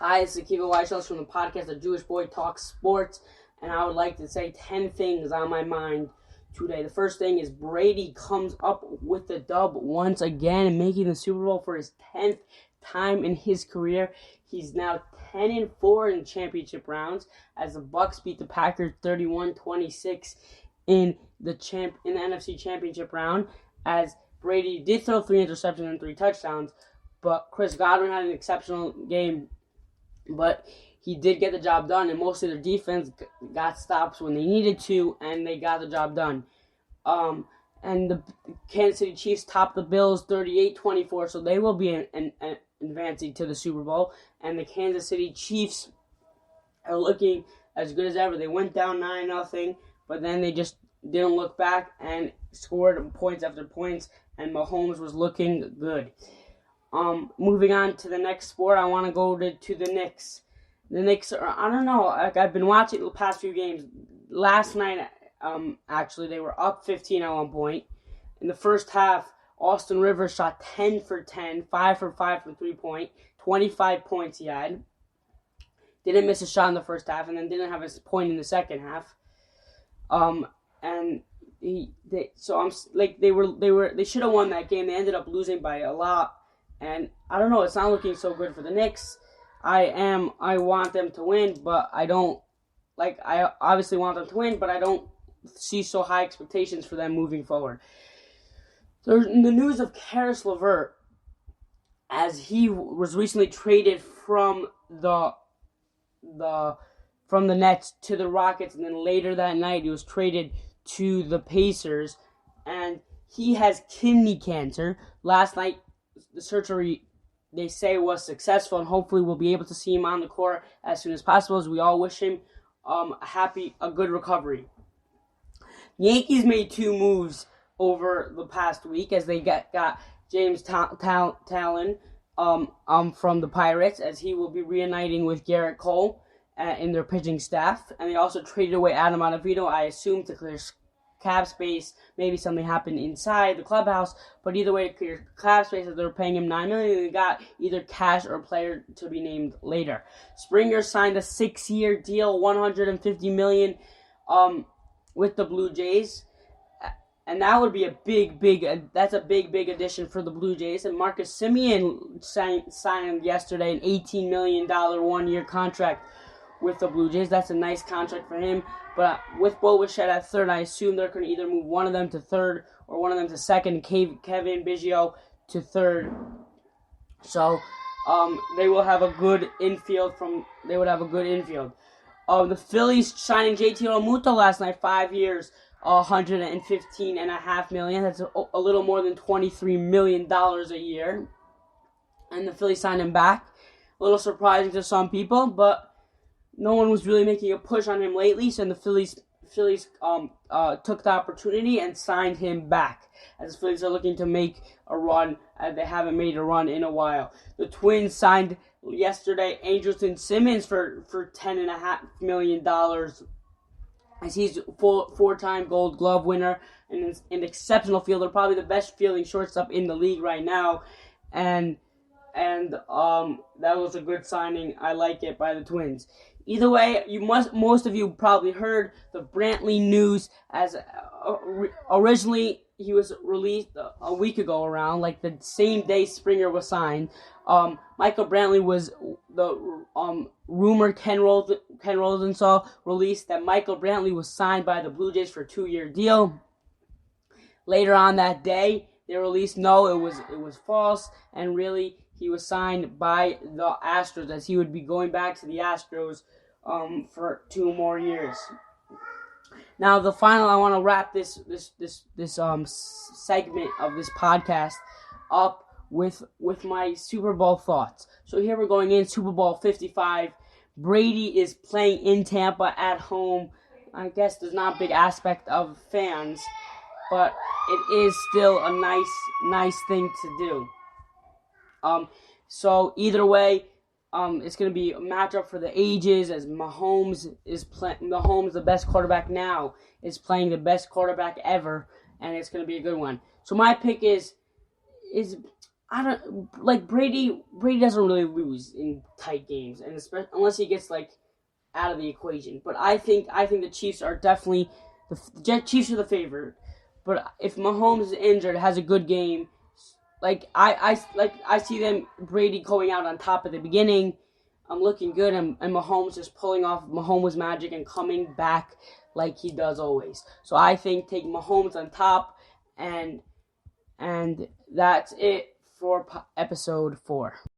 Hi, it's Akiva Weishels from the podcast The Jewish Boy Talks Sports, and I would like to say 10 things on my mind today. The first thing is Brady comes up with the dub once again, making the Super Bowl for his 10th time in his career. He's now 10-4 in championship rounds as the Bucs beat the Packers 31-26 in the NFC Championship round, as Brady did throw 3 interceptions and 3 touchdowns, but Chris Godwin had an exceptional game. But he did get the job done, and most of their defense got stops when they needed to, and they got the job done. And the Kansas City Chiefs topped the Bills 38-24, so they will be advancing to the Super Bowl. And the Kansas City Chiefs are looking as good as ever. They went down 9-0, but then they just didn't look back and scored points after points, and Mahomes was looking good. Moving on to the next sport, I want to go to the Knicks. The Knicks are, I don't know, I've been watching the past few games. Last night, actually, they were up 15 at one point. In the first half, Austin Rivers shot 10 for 10, 5 for 5 from 3-point, 25 points he had. Didn't miss a shot in the first half, and then didn't have a point in the second half. And they should have won that game. They ended up losing by a lot. And I don't know, it's not looking so good for the Knicks. I want them to win, but I obviously want them to win, but I don't see so high expectations for them moving forward. There's the news of Karis LeVert, as he was recently traded from the Nets to the Rockets, and then later that night he was traded to the Pacers, and he has kidney cancer. Last night, the surgery, they say, was successful, and hopefully we'll be able to see him on the court as soon as possible, as we all wish him a good recovery. Yankees made 2 moves over the past week, as they got James Talon from the Pirates, as he will be reuniting with Garrett Cole in their pitching staff, and they also traded away Adam Ottavino, I assume, to clear cap space. Maybe something happened inside the clubhouse, but either way, to clear cap space, as they were paying him $9 million, they got either cash or a player to be named later. Springer signed a 6-year deal, $150 million, with the Blue Jays, and that would be a big addition for the Blue Jays. And Marcus Semien signed yesterday an $18 million 1-year contract with the Blue Jays. That's a nice contract for him. But with Bo Bichette at third, I assume they're going to either move one of them to third or one of them to second, Kevin Biggio to third. So they will have a good infield. The Phillies signing JT Realmuto last night, 5 years, $115.5 million. That's a little more than $23 million a year. And the Phillies signed him back. A little surprising to some people, but no one was really making a push on him lately, so the Phillies took the opportunity and signed him back, as the Phillies are looking to make a run, as they haven't made a run in a while. The Twins signed yesterday Andrelton Simmons for $10.5 million, as he's a 4-time Gold Glove winner and is an exceptional fielder, probably the best fielding shortstop in the league right now, and that was a good signing. I like it by the Twins. Either way, most of you probably heard the Brantley news, as originally he was released a week ago, around like the same day Springer was signed. Michael Brantley was the rumor Ken Rosenthal released that Michael Brantley was signed by the Blue Jays for a 2-year deal. Later on that day, they released no, it was false, and really he was signed by the Astros, as he would be going back to the Astros for 2 more years. Now, I want to wrap this segment of this podcast up with my Super Bowl thoughts. So here we're going in Super Bowl 55. Brady is playing in Tampa at home. I guess there's not a big aspect of fans, but it is still a nice thing to do. So either way, it's going to be a matchup for the ages, as Mahomes, the best quarterback now, is playing the best quarterback ever, and it's going to be a good one. So my pick is I don't like Brady. Brady doesn't really lose in tight games, and especially unless he gets like out of the equation. But I think the Chiefs are definitely the Chiefs are the favorite. But if Mahomes is injured, has a good game, I see them Brady going out on top at the beginning. I'm looking good, and Mahomes just pulling off Mahomes magic and coming back like he does always. So I think take Mahomes on top, and that's it for episode 4.